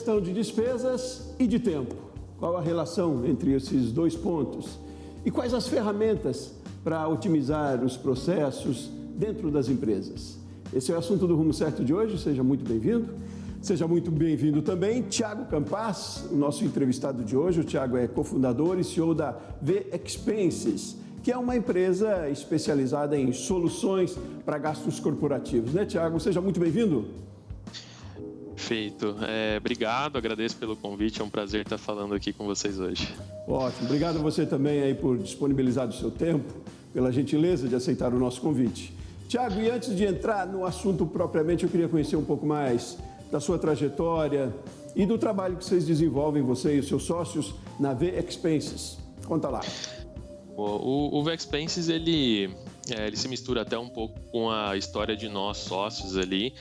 gestão de despesas e de tempo. Qual a relação entre esses dois pontos? E quais as ferramentas para otimizar os processos dentro das empresas? Esse é o assunto do Rumo Certo de hoje. Seja muito bem-vindo. Seja muito bem-vindo também Thiago Campas, o nosso entrevistado de hoje. O Thiago é cofundador e CEO da V-Expenses, que é uma empresa especializada em soluções para gastos corporativos, né, Thiago? Seja muito bem-vindo. Perfeito. Obrigado, agradeço pelo convite, é um prazer estar falando aqui com vocês hoje. Ótimo. Obrigado a você também aí por disponibilizar o seu tempo, pela gentileza de aceitar o nosso convite. Thiago, e antes de entrar no assunto propriamente, eu queria conhecer um pouco mais da sua trajetória e do trabalho que vocês desenvolvem, você e os seus sócios, na V-Expenses. Conta lá. O V-Expenses, ele se mistura até um pouco com a história de nós sócios ali.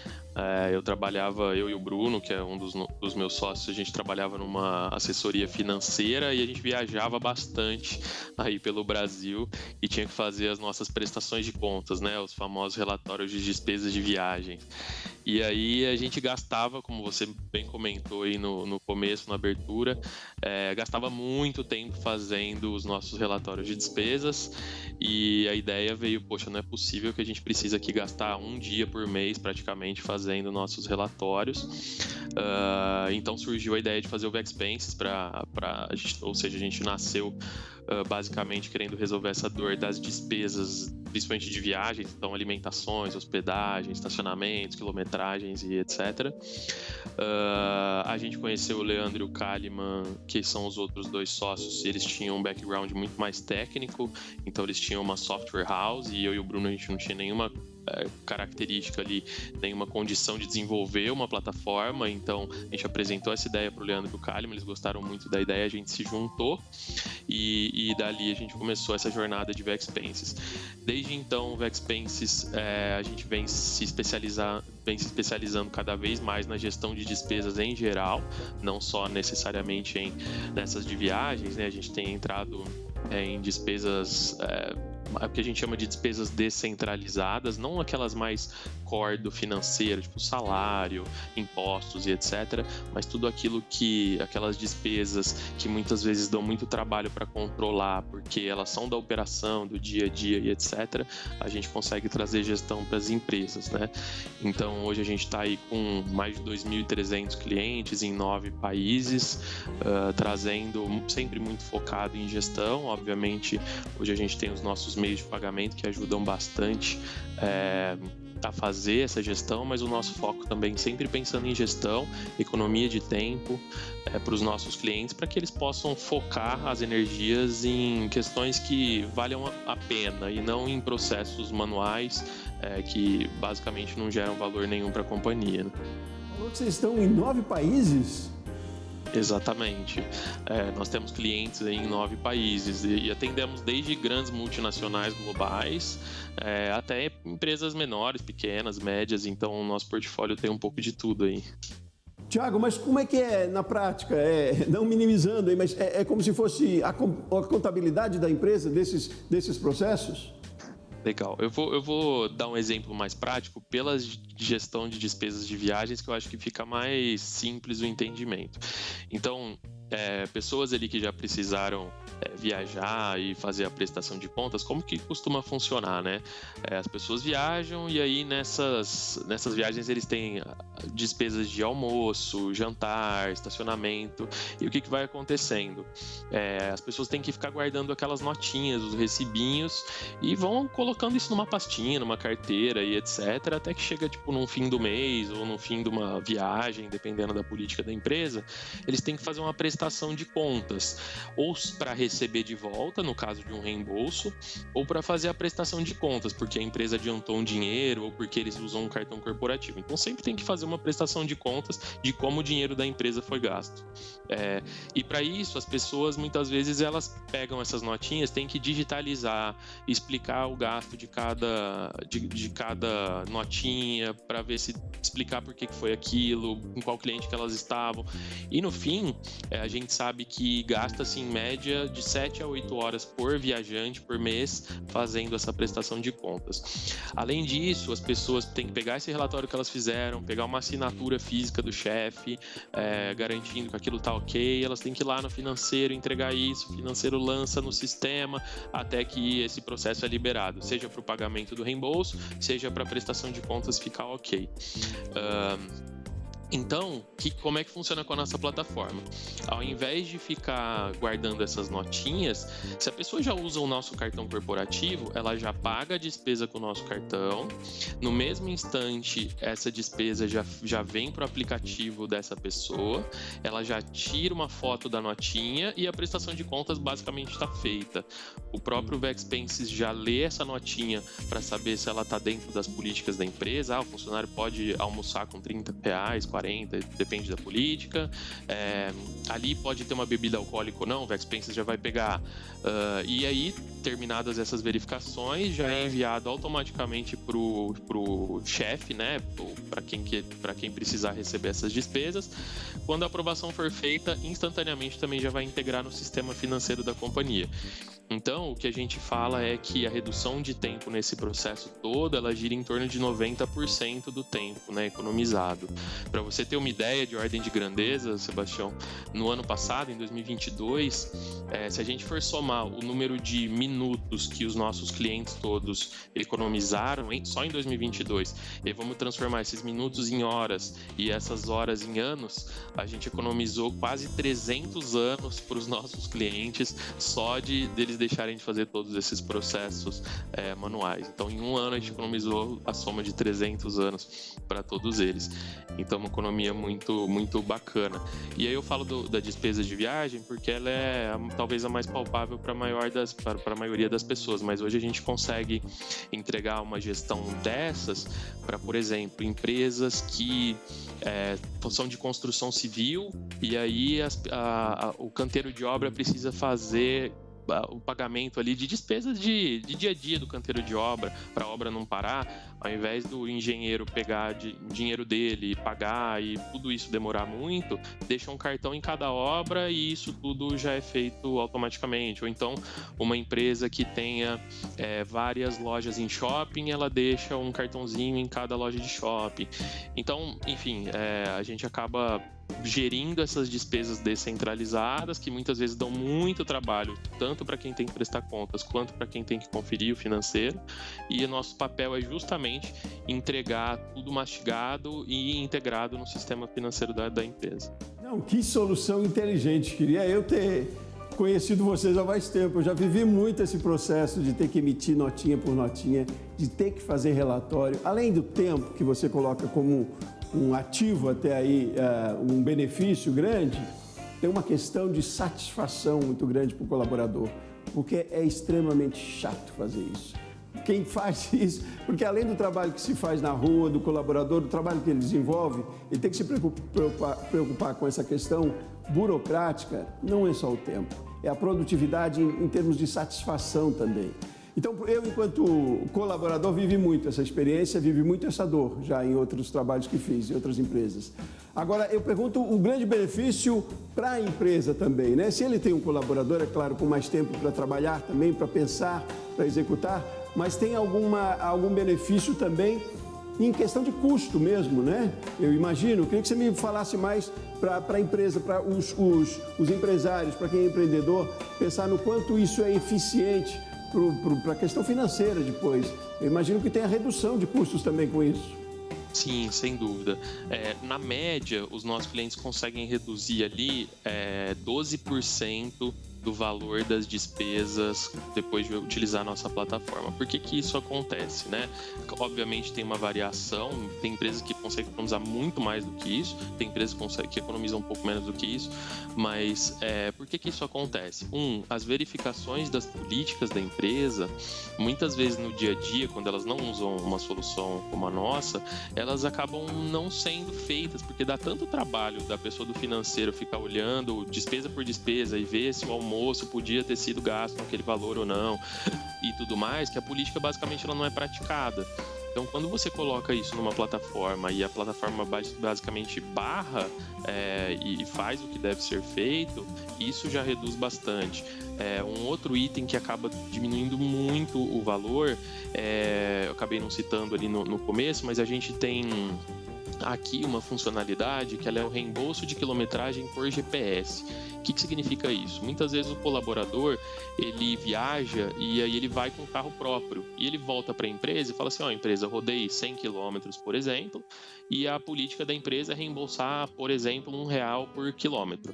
Eu e o Bruno, que é um dos meus sócios, a gente trabalhava numa assessoria financeira e a gente viajava bastante aí pelo Brasil e tinha que fazer as nossas prestações de contas, né? Os famosos relatórios de despesas de viagem. E aí a gente gastava, como você bem comentou aí no começo, na abertura, gastava muito tempo fazendo os nossos relatórios de despesas e a ideia veio, poxa, não é possível que a gente precisa aqui gastar um dia por mês praticamente fazendo nossos relatórios. Então surgiu a ideia de fazer o V-Expenses ou seja, a gente nasceu basicamente querendo resolver essa dor das despesas, principalmente de viagens, então alimentações, hospedagem, estacionamentos, quilometragens e etc. A gente conheceu o Leandro e o Kalimann, que são os outros dois sócios, e eles tinham um background muito mais técnico, então eles tinham uma software house e eu e o Bruno a gente não tinha nenhuma característica ali, nenhuma condição de desenvolver uma plataforma, então a gente apresentou essa ideia para o Leandro e o Kalimann, eles gostaram muito da ideia, a gente se juntou e dali a gente começou essa jornada de V-Expenses. Desde então, o V-Expenses, a gente vem se especializando cada vez mais na gestão de despesas em geral, não só necessariamente nessas de viagens, né? A gente tem entrado em despesas o que a gente chama de despesas descentralizadas, não aquelas mais core do financeiro, tipo salário, impostos e etc., mas tudo aquelas despesas que muitas vezes dão muito trabalho para controlar, porque elas são da operação, do dia a dia e etc., a gente consegue trazer gestão para as empresas, né? Então, hoje a gente está aí com mais de 2.300 clientes em 9 países, trazendo sempre muito focado em gestão. Obviamente, hoje a gente tem os nossos meios de pagamento que ajudam bastante a fazer essa gestão, mas o nosso foco também sempre pensando em gestão, economia de tempo para os nossos clientes, para que eles possam focar as energias em questões que valham a pena e não em processos manuais que basicamente não geram valor nenhum para a companhia, né? Vocês estão em 9 países? Exatamente. Nós temos clientes em 9 países e atendemos desde grandes multinacionais globais até empresas menores, pequenas, médias, então o nosso portfólio tem um pouco de tudo aí. Thiago, mas como é que é na prática? Não minimizando aí, mas é como se fosse a contabilidade da empresa desses processos? Legal. Eu vou dar um exemplo mais prático pela gestão de despesas de viagens, que eu acho que fica mais simples o entendimento. Então, pessoas ali que já precisaram viajar e fazer a prestação de contas, como que costuma funcionar, né? As pessoas viajam e aí nessas viagens eles têm despesas de almoço, jantar, estacionamento, e o que vai acontecendo? As pessoas têm que ficar guardando aquelas notinhas, os recibinhos, e vão colocando isso numa pastinha, numa carteira e etc, até que chega tipo no fim do mês ou no fim de uma viagem, dependendo da política da empresa, eles têm que fazer uma prestação de contas, ou para receber de volta, no caso de um reembolso, ou para fazer a prestação de contas, porque a empresa adiantou um dinheiro ou porque eles usam um cartão corporativo. Então sempre tem que fazer uma prestação de contas de como o dinheiro da empresa foi gasto. E para isso, as pessoas muitas vezes elas pegam essas notinhas, têm que digitalizar, explicar o gasto de cada notinha, para ver se explicar por que foi aquilo, com qual cliente que elas estavam. E no fim, a gente sabe que gasta-se em média de de 7 a 8 horas por viajante por mês fazendo essa prestação de contas. Além disso, as pessoas têm que pegar esse relatório que elas fizeram, pegar uma assinatura física do chefe, garantindo que aquilo está ok, elas têm que ir lá no financeiro entregar isso, o financeiro lança no sistema até que esse processo é liberado, seja para o pagamento do reembolso, seja para a prestação de contas ficar ok. Então, como é que funciona com a nossa plataforma? Ao invés de ficar guardando essas notinhas, se a pessoa já usa o nosso cartão corporativo, ela já paga a despesa com o nosso cartão. No mesmo instante, essa despesa já vem para o aplicativo dessa pessoa, ela já tira uma foto da notinha e a prestação de contas basicamente está feita. O próprio Vexpenses já lê essa notinha para saber se ela está dentro das políticas da empresa. O funcionário pode almoçar com R$30, 40, depende da política. Ali pode ter uma bebida alcoólica ou não, o Vexpenses já vai pegar. E aí, terminadas essas verificações, já é enviado automaticamente para o chefe, né, para quem precisar receber essas despesas. Quando a aprovação for feita, instantaneamente também já vai integrar no sistema financeiro da companhia. Então, o que a gente fala é que a redução de tempo nesse processo todo, ela gira em torno de 90% do tempo, né, economizado. Para você ter uma ideia de ordem de grandeza, Sebastião, no ano passado, em 2022, se a gente for somar o número de minutos que os nossos clientes todos economizaram só em 2022, e vamos transformar esses minutos em horas e essas horas em anos, a gente economizou quase 300 anos para os nossos clientes só deles deixarem de fazer todos esses processos manuais. Então, em um ano, a gente economizou a soma de 300 anos para todos eles. Então, uma economia muito, muito bacana. E aí eu falo da despesa de viagem porque ela é talvez a mais palpável para a maioria das pessoas, mas hoje a gente consegue entregar uma gestão dessas para, por exemplo, empresas que são de construção civil e aí o canteiro de obra precisa fazer o pagamento ali de despesas de dia a dia do canteiro de obra, para a obra não parar, ao invés do engenheiro pegar dinheiro dele, pagar e tudo isso demorar muito, deixa um cartão em cada obra e isso tudo já é feito automaticamente. Ou então, uma empresa que tenha várias lojas em shopping, ela deixa um cartãozinho em cada loja de shopping. Então, enfim, a gente acaba gerindo essas despesas descentralizadas, que muitas vezes dão muito trabalho, tanto para quem tem que prestar contas, quanto para quem tem que conferir o financeiro, e o nosso papel é justamente entregar tudo mastigado e integrado no sistema financeiro da empresa. Não, que solução inteligente, queria eu ter conhecido vocês há mais tempo, eu já vivi muito esse processo de ter que emitir notinha por notinha, de ter que fazer relatório, além do tempo que você coloca como um ativo até aí, um benefício grande, tem uma questão de satisfação muito grande para o colaborador, porque é extremamente chato fazer isso. Quem faz isso, porque além do trabalho que se faz na rua, do colaborador, do trabalho que ele desenvolve, ele tem que se preocupar com essa questão burocrática, não é só o tempo, é a produtividade em termos de satisfação também. Então, eu, enquanto colaborador, vivi muito essa experiência, vivi muito essa dor, já em outros trabalhos que fiz, em outras empresas. Agora, eu pergunto o grande benefício para a empresa também, né? Se ele tem um colaborador, é claro, com mais tempo para trabalhar também, para pensar, para executar, mas tem algum benefício também em questão de custo mesmo, né? Eu imagino, queria que você me falasse mais para a empresa, para os empresários, para quem é empreendedor, pensar no quanto isso é eficiente para a questão financeira depois. Eu imagino que tem a redução de custos também com isso. Sim, sem dúvida. Na média, os nossos clientes conseguem reduzir ali 12% do valor das despesas depois de utilizar a nossa plataforma. Por que isso acontece, né? Obviamente tem uma variação, tem empresas que conseguem economizar muito mais do que isso, tem empresas que economizam um pouco menos do que isso, mas por que isso acontece? As verificações das políticas da empresa, muitas vezes no dia a dia, quando elas não usam uma solução como a nossa, elas acabam não sendo feitas, porque dá tanto trabalho da pessoa do financeiro ficar olhando despesa por despesa e ver se o almoço podia ter sido gasto naquele valor ou não e tudo mais, que a política basicamente ela não é praticada. Então, quando você coloca isso numa plataforma e a plataforma basicamente barra e faz o que deve ser feito, isso já reduz bastante. Um outro item que acaba diminuindo muito o valor, eu acabei não citando ali no começo, mas a gente tem aqui uma funcionalidade que ela é o reembolso de quilometragem por GPS. O que significa isso? Muitas vezes o colaborador, ele viaja e aí ele vai com o carro próprio e ele volta para a empresa e fala assim, empresa, rodei 100 quilômetros, por exemplo, e a política da empresa é reembolsar, por exemplo, R$1 por quilômetro.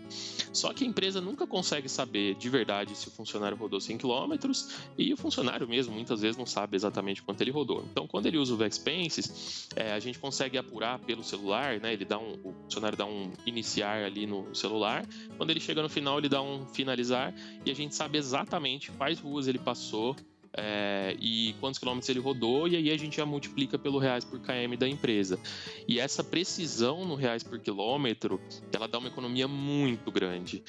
Só que a empresa nunca consegue saber de verdade se o funcionário rodou 100 quilômetros e o funcionário mesmo muitas vezes não sabe exatamente quanto ele rodou. Então, quando ele usa o Vexpenses, a gente consegue apurar pelo celular, né? O funcionário dá um iniciar ali no celular, quando ele chega no final, ele dá um finalizar e a gente sabe exatamente quais ruas ele passou e quantos quilômetros ele rodou, e aí a gente já multiplica pelo reais por km da empresa. E essa precisão no reais por quilômetro, ela dá uma economia muito grande.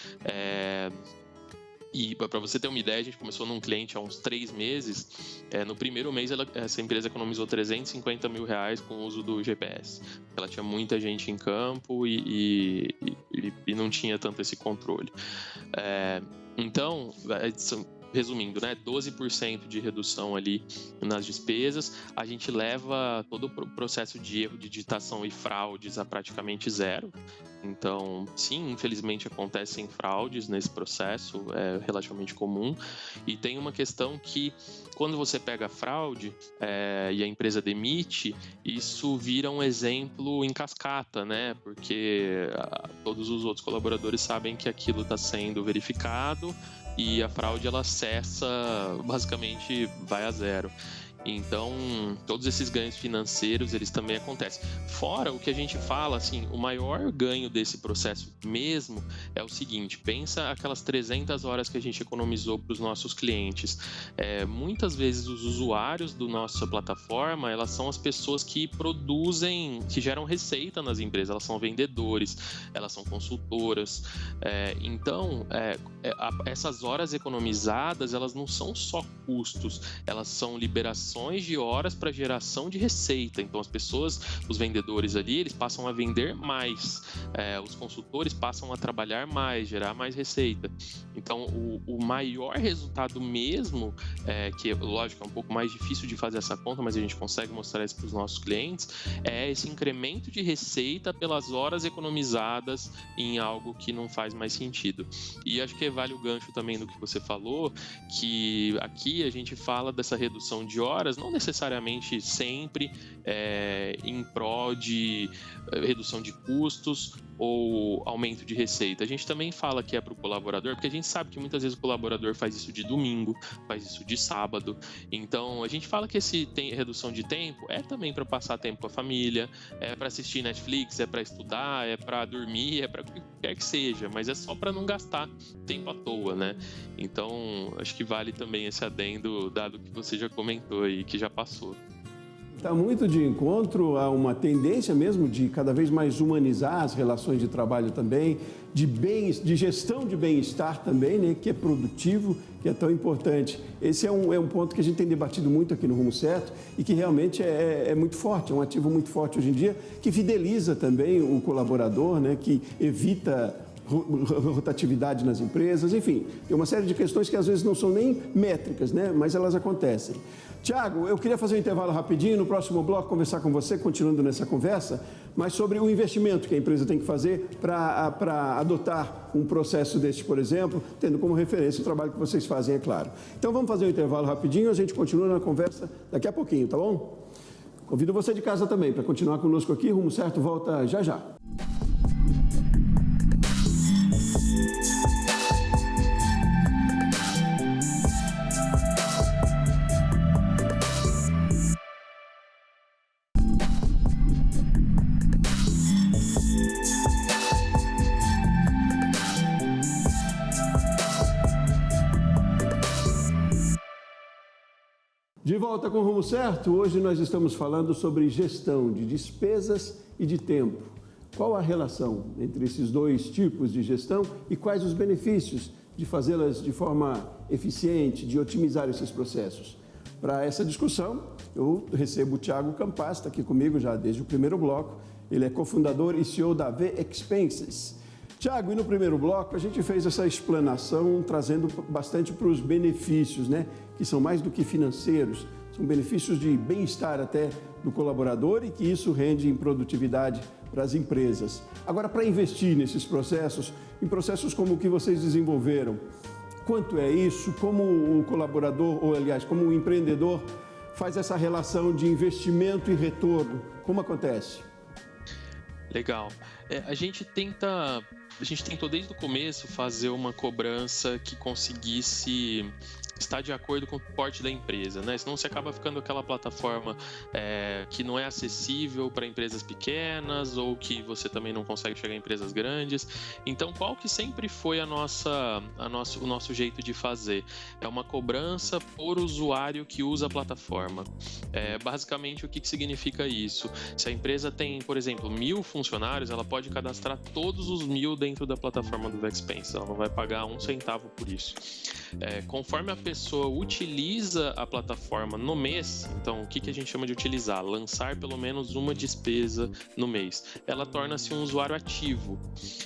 E para você ter uma ideia, a gente começou num cliente há uns 3 meses. No primeiro mês, essa empresa economizou R$350 mil com o uso do GPS. Ela tinha muita gente em campo e não tinha tanto esse controle. Então, resumindo, 12% de redução ali nas despesas. A gente leva todo o processo de erro de digitação e fraudes a praticamente zero. Então, sim, infelizmente acontecem fraudes nesse processo, é relativamente comum. E tem uma questão que, quando você pega a fraude e a empresa demite, isso vira um exemplo em cascata, né? Porque todos os outros colaboradores sabem que aquilo está sendo verificado e a fraude, ela cessa, basicamente vai a zero. Então, todos esses ganhos financeiros, eles também acontecem. Fora o que a gente fala, assim, o maior ganho desse processo mesmo é o seguinte, pensa aquelas 300 horas que a gente economizou para os nossos clientes. Muitas vezes os usuários da nossa plataforma, elas são as pessoas que produzem, que geram receita nas empresas, elas são vendedores, elas são consultoras. Então, essas horas economizadas, elas não são só custos, elas são liberações de horas para geração de receita. Então, as pessoas, os vendedores ali, eles passam a vender mais, os consultores passam a trabalhar mais, gerar mais receita. Então, o maior resultado mesmo, que lógico é um pouco mais difícil de fazer essa conta, mas a gente consegue mostrar isso para os nossos clientes, é esse incremento de receita pelas horas economizadas em algo que não faz mais sentido. E acho que vale o gancho também do que você falou, que aqui a gente fala dessa redução de horas, não necessariamente sempre em prol de redução de custos ou aumento de receita. A gente também fala que é para o colaborador, porque a gente sabe que muitas vezes o colaborador faz isso de domingo, faz isso de sábado. Então, a gente fala que esse redução de tempo é também para passar tempo com a família, é para assistir Netflix, é para estudar, é para dormir, é para o que quer que seja, mas é só para não gastar tempo à toa, né? Então, acho que vale também esse adendo, dado que você já comentou aí, que já passou. Está muito de encontro a uma tendência mesmo de cada vez mais humanizar as relações de trabalho também, de gestão de bem-estar também, né, que é produtivo, que é tão importante. Esse é um ponto que a gente tem debatido muito aqui no Rumo Certo e que realmente é muito forte, é um ativo muito forte hoje em dia, que fideliza também o colaborador, né, que evita rotatividade nas empresas, enfim, tem uma série de questões que às vezes não são nem métricas, né, mas elas acontecem. Tiago, eu queria fazer um intervalo rapidinho, no próximo bloco conversar com você, continuando nessa conversa, mas sobre o investimento que a empresa tem que fazer para adotar um processo deste, por exemplo, tendo como referência o trabalho que vocês fazem, é claro. Então vamos fazer um intervalo rapidinho, a gente continua na conversa daqui a pouquinho, tá bom? Convido você de casa também para continuar conosco aqui, Rumo Certo volta já já. De volta com o Rumo Certo, hoje nós estamos falando sobre gestão de despesas e de tempo. Qual a relação entre esses dois tipos de gestão e quais os benefícios de fazê-las de forma eficiente, de otimizar esses processos? Para essa discussão, eu recebo o Thiago Campas, está aqui comigo já desde o primeiro bloco. Ele é cofundador e CEO da V-Expenses. Thiago, e no primeiro bloco a gente fez essa explanação trazendo bastante para os benefícios, né? Que são mais do que financeiros, são benefícios de bem-estar até do colaborador e que isso rende em produtividade para as empresas. Agora, para investir nesses processos, em processos como o que vocês desenvolveram, quanto é isso? Como o colaborador, ou aliás, como o empreendedor faz essa relação de investimento e retorno? Como acontece? Legal. A gente tentou desde o começo fazer uma cobrança que conseguisse estar de acordo com o porte da empresa, né? Senão você acaba ficando aquela plataforma que não é acessível para empresas pequenas ou que você também não consegue chegar em empresas grandes. Então, qual que sempre foi o nosso jeito de fazer? É uma cobrança por usuário que usa a plataforma. Basicamente, o que significa isso? Se a empresa tem, por exemplo, 1.000 funcionários, ela pode cadastrar todos os 1.000 dentro da plataforma do VExpense. Ela não vai pagar um centavo por isso. Conforme a pessoa utiliza a plataforma no mês, então o que a gente chama de utilizar? Lançar pelo menos uma despesa no mês. Ela torna-se um usuário ativo.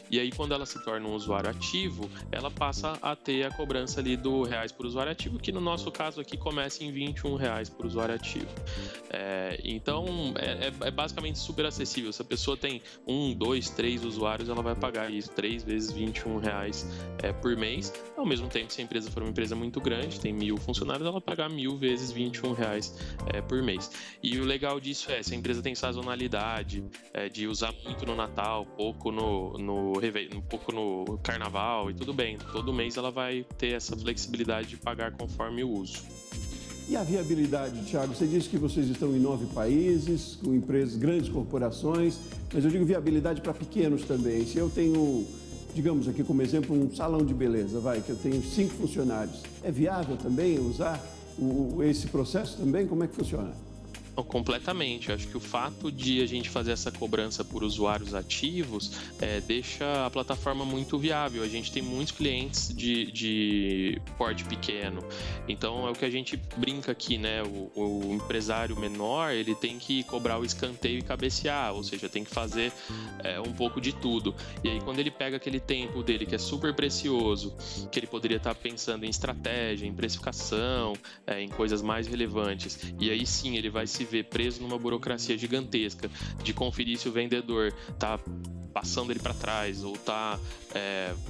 E aí, quando ela se torna um usuário ativo, ela passa a ter a cobrança ali do reais por usuário ativo, que no nosso caso aqui começa em R$21 por usuário ativo. Então, é basicamente super acessível. Se a pessoa tem 1, 2, 3 usuários, ela vai pagar isso 3 vezes R$21 por mês. Ao mesmo tempo, se a empresa for uma empresa muito grande, tem 1.000 funcionários, ela pagar 1.000 vezes R$21 por mês. E o legal disso se a empresa tem sazonalidade, de usar muito no Natal, pouco pouco no Carnaval, e tudo bem. Todo mês ela vai ter essa flexibilidade de pagar conforme o uso. E a viabilidade, Thiago? Você disse que vocês estão em 9 países, com empresas, grandes corporações, mas eu digo viabilidade para pequenos também. Se eu tenho, digamos aqui como exemplo, um salão de beleza, que eu tenho 5 funcionários, é viável também usar esse processo também? Como é que funciona? Completamente. Eu acho que o fato de a gente fazer essa cobrança por usuários ativos deixa a plataforma muito viável. A gente tem muitos clientes de porte pequeno. Então, é o que a gente brinca aqui, né? O empresário menor, ele tem que cobrar o escanteio e cabecear, ou seja, tem que fazer um pouco de tudo. E aí, quando ele pega aquele tempo dele, que é super precioso, que ele poderia estar pensando em estratégia, em precificação, em coisas mais relevantes, e aí sim, ele vai se ver preso numa burocracia gigantesca de conferir se o vendedor está passando ele para trás ou está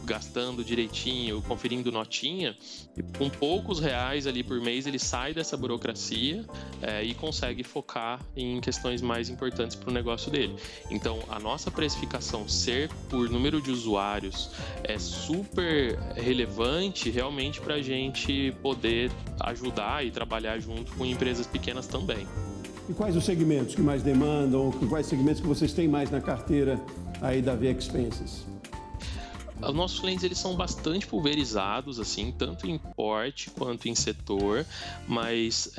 gastando direitinho, conferindo notinha, e com poucos reais ali por mês ele sai dessa burocracia e consegue focar em questões mais importantes para o negócio dele. Então, a nossa precificação ser por número de usuários é super relevante realmente para a gente poder ajudar e trabalhar junto com empresas pequenas também. E quais os segmentos que mais demandam, quais segmentos que vocês têm mais na carteira aí da V-Expenses? Os nossos clientes, eles são bastante pulverizados, assim, tanto em porte quanto em setor, mas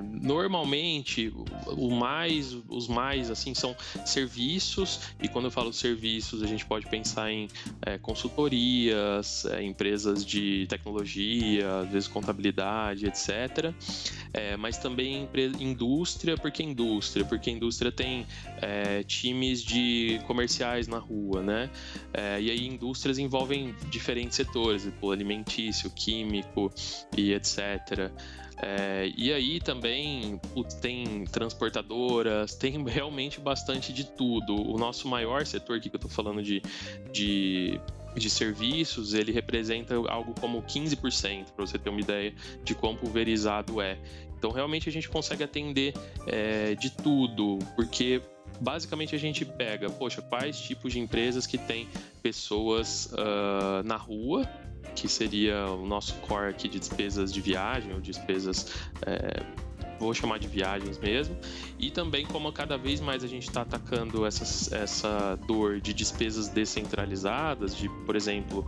normalmente os mais assim são serviços, e quando eu falo serviços, a gente pode pensar em consultorias, empresas de tecnologia, às vezes contabilidade, etc. Mas também indústria, porque indústria tem times de comerciais na rua, né? E aí indústrias envolvem diferentes setores, alimentício, químico e etc. E aí também tem transportadoras, tem realmente bastante de tudo. O nosso maior setor aqui que eu estou falando de serviços, ele representa algo como 15%, para você ter uma ideia de quão pulverizado é. Então realmente a gente consegue atender de tudo, porque basicamente a gente pega, quais tipos de empresas que tem pessoas na rua, que seria o nosso core aqui de despesas de viagem ou despesas, vou chamar de viagens mesmo, e também como cada vez mais a gente está atacando essa dor de despesas descentralizadas, de, por exemplo,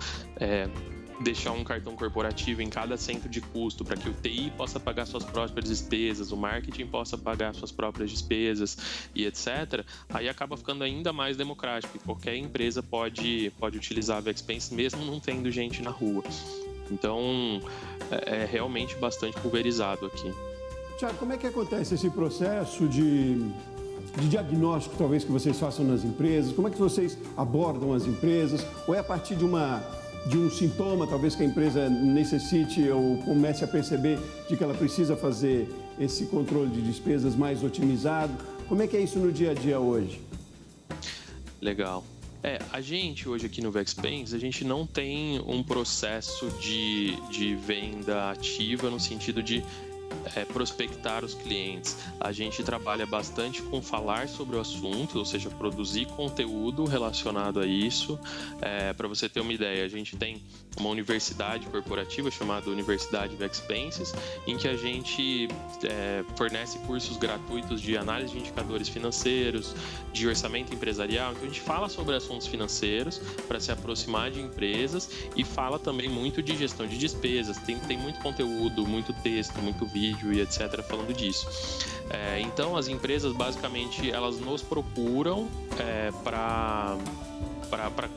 deixar um cartão corporativo em cada centro de custo para que o TI possa pagar suas próprias despesas, o marketing possa pagar suas próprias despesas e etc. Aí acaba ficando ainda mais democrático, porque qualquer empresa pode utilizar a VExpense mesmo não tendo gente na rua. Então, é realmente bastante pulverizado aqui. Tiago, como é que acontece esse processo de diagnóstico, talvez, que vocês façam nas empresas? Como é que vocês abordam as empresas? Ou é a partir de um sintoma, talvez, que a empresa necessite ou comece a perceber de que ela precisa fazer esse controle de despesas mais otimizado? Como é que é isso no dia a dia hoje? Legal. A gente hoje aqui no VexPens, a gente não tem um processo de venda ativa no sentido de prospectar os clientes. A gente trabalha bastante com falar sobre o assunto, ou seja, produzir conteúdo relacionado a isso. Para você ter uma ideia, a gente tem uma universidade corporativa chamada Universidade VexPenses, em que a gente fornece cursos gratuitos de análise de indicadores financeiros, de orçamento empresarial. Então a gente fala sobre assuntos financeiros para se aproximar de empresas e fala também muito de gestão de despesas. Tem muito conteúdo, muito texto, muito vídeo e etc. falando disso. Então as empresas basicamente elas nos procuram para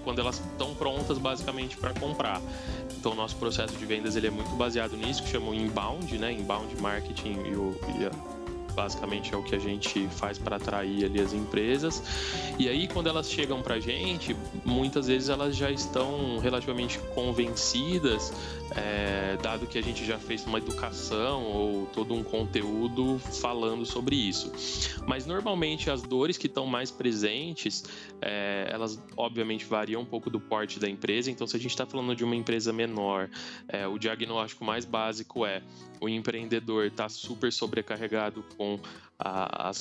quando elas estão prontas basicamente para comprar. Então o nosso processo de vendas ele é muito baseado nisso, que chamam inbound, né? Inbound marketing basicamente é o que a gente faz para atrair ali as empresas. E aí quando elas chegam para a gente, muitas vezes elas já estão relativamente convencidas, dado que a gente já fez uma educação ou todo um conteúdo falando sobre isso. Mas normalmente as dores que estão mais presentes, elas obviamente variam um pouco do porte da empresa. Então se a gente está falando de uma empresa menor, o diagnóstico mais básico o empreendedor está super sobrecarregado com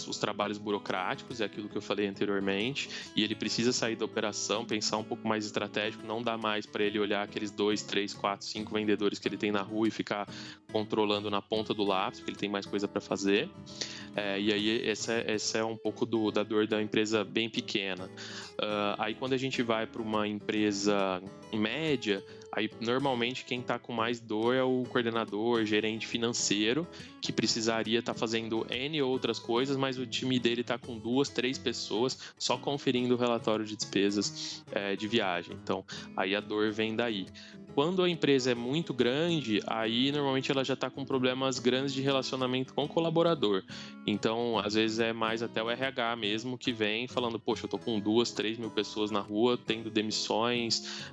os trabalhos burocráticos, é aquilo que eu falei anteriormente, e ele precisa sair da operação, pensar um pouco mais estratégico. Não dá mais para ele olhar aqueles 2, 3, 4, 5 vendedores que ele tem na rua e ficar controlando na ponta do lápis, porque ele tem mais coisa para fazer. E aí essa é um pouco da dor da empresa bem pequena. Aí quando a gente vai para uma empresa média, aí normalmente quem está com mais dor é o coordenador, gerente financeiro, que precisaria estar fazendo N outras coisas, mas o time dele está com 2, 3 pessoas só conferindo o relatório de despesas de viagem. Então aí a dor vem daí. Quando a empresa é muito grande, aí normalmente ela já está com problemas grandes de relacionamento com o colaborador. Então, às vezes é mais até o RH mesmo que vem falando, poxa, eu estou com 2, 3 mil pessoas na rua, tendo demissões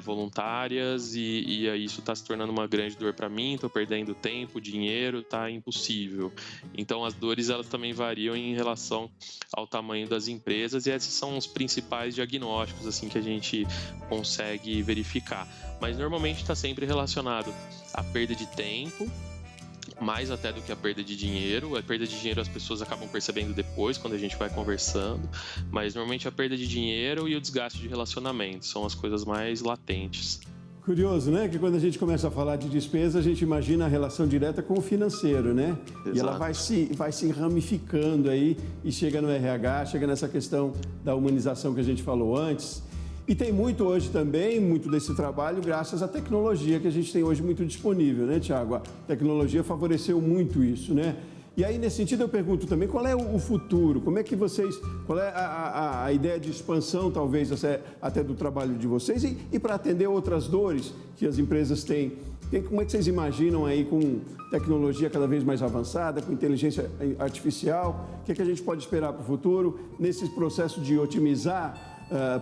voluntárias e aí isso está se tornando uma grande dor para mim, estou perdendo tempo, dinheiro, está impossível. Então, as dores elas também variam em relação ao tamanho das empresas e esses são os principais diagnósticos assim que a gente consegue verificar. Mas normalmente está sempre relacionado à perda de tempo, mais até do que a perda de dinheiro. A perda de dinheiro as pessoas acabam percebendo depois, quando a gente vai conversando, mas normalmente a perda de dinheiro e o desgaste de relacionamento são as coisas mais latentes. Curioso, né? Que quando a gente começa a falar de despesa, a gente imagina a relação direta com o financeiro, né? Exato. E ela vai se ramificando aí e chega no RH, chega nessa questão da humanização que a gente falou antes. E tem muito hoje também, muito desse trabalho, graças à tecnologia que a gente tem hoje muito disponível, né, Tiago? A tecnologia favoreceu muito isso, né? E aí, nesse sentido, eu pergunto também, qual é o futuro? Como é que qual é a ideia de expansão, talvez, até do trabalho de vocês? E para atender outras dores que as empresas têm, como é que vocês imaginam aí com tecnologia cada vez mais avançada, com inteligência artificial? O que é que a gente pode esperar para o futuro nesse processo de otimizar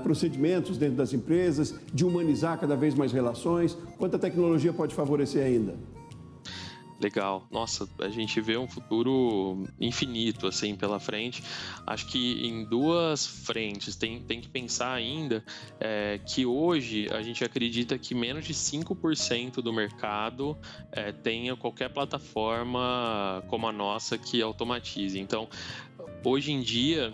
procedimentos dentro das empresas, de humanizar cada vez mais relações? Quanta tecnologia pode favorecer ainda? Legal. Nossa, a gente vê um futuro infinito assim pela frente. Acho que em duas frentes tem que pensar ainda que hoje a gente acredita que menos de 5% do mercado tenha qualquer plataforma como a nossa que automatize. Então, hoje em dia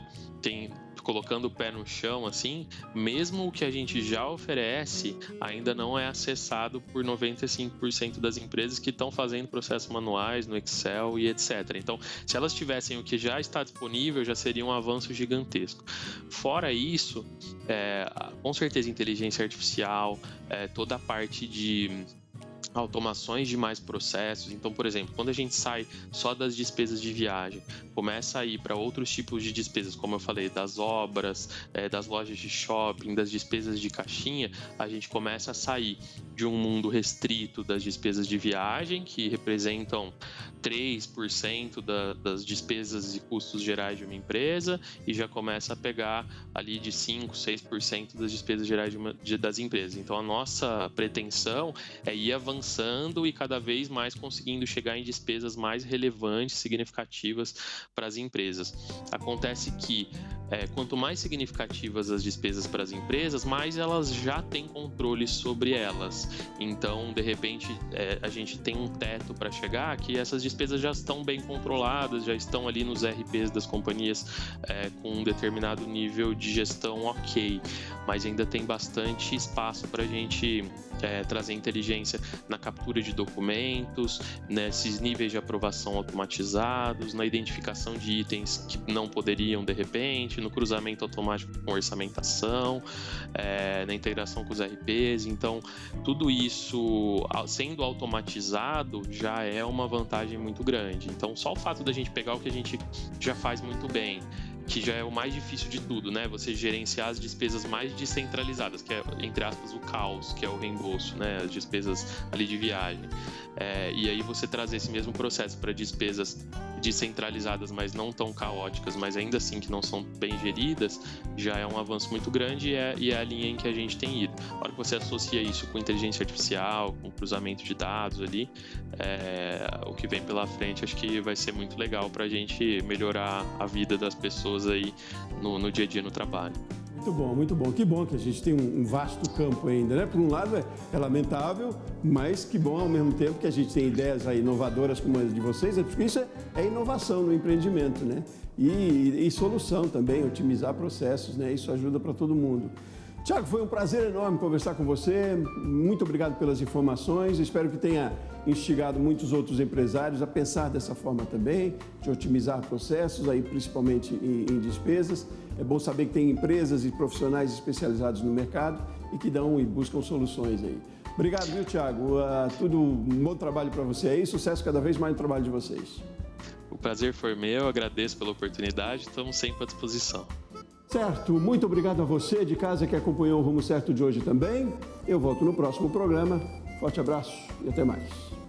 colocando o pé no chão, assim, mesmo o que a gente já oferece ainda não é acessado por 95% das empresas que estão fazendo processos manuais no Excel e etc. Então, se elas tivessem o que já está disponível, já seria um avanço gigantesco. Fora isso, com certeza inteligência artificial, toda a parte de automações de mais processos. Então, por exemplo, quando a gente sai só das despesas de viagem, começa a ir para outros tipos de despesas, como eu falei, das obras, das lojas de shopping, das despesas de caixinha, a gente começa a sair de um mundo restrito das despesas de viagem, que representam 3% das despesas e custos gerais de uma empresa, e já começa a pegar ali de 5%, 6% das despesas gerais das empresas. Então, a nossa pretensão é ir avançando e cada vez mais conseguindo chegar em despesas mais relevantes, significativas para as empresas. Acontece que quanto mais significativas as despesas para as empresas, mais elas já têm controle sobre elas. Então, de repente, a gente tem um teto para chegar que essas despesas já estão bem controladas, já estão ali nos RPs das companhias com um determinado nível de gestão ok, mas ainda tem bastante espaço para a gente trazer inteligência na captura de documentos, nesses níveis de aprovação automatizados, na identificação de itens que não poderiam de repente, no cruzamento automático com orçamentação, na integração com os RPs. Então, tudo isso sendo automatizado já é uma vantagem muito grande. Então, só o fato da gente pegar o que a gente já faz muito bem, que já é o mais difícil de tudo, né? Você gerenciar as despesas mais descentralizadas, que é, entre aspas, o caos, que é o reembolso, né? As despesas ali de viagem. E aí você trazer esse mesmo processo para despesas descentralizadas, mas não tão caóticas, mas ainda assim que não são bem geridas, já é um avanço muito grande e é a linha em que a gente tem ido. A hora que você associa isso com inteligência artificial, com cruzamento de dados ali, o que vem pela frente acho que vai ser muito legal para a gente melhorar a vida das pessoas aí no dia a dia no trabalho. Muito bom, muito bom. Que bom que a gente tem um vasto campo ainda, né? Por um lado é lamentável, mas que bom ao mesmo tempo que a gente tem ideias aí inovadoras como as de vocês, porque isso é inovação no empreendimento, né? E solução também, otimizar processos, né? Isso ajuda para todo mundo. Tiago, foi um prazer enorme conversar com você. Muito obrigado pelas informações. Espero que tenha instigado muitos outros empresários a pensar dessa forma também, de otimizar processos, aí principalmente em despesas. É bom saber que tem empresas e profissionais especializados no mercado e que dão e buscam soluções aí. Obrigado, viu, Tiago? Um bom trabalho para você aí. Sucesso cada vez mais no trabalho de vocês. O prazer foi meu, agradeço pela oportunidade, estamos sempre à disposição. Certo, muito obrigado a você de casa que acompanhou o Rumo Certo de hoje também. Eu volto no próximo programa. Forte abraço e até mais.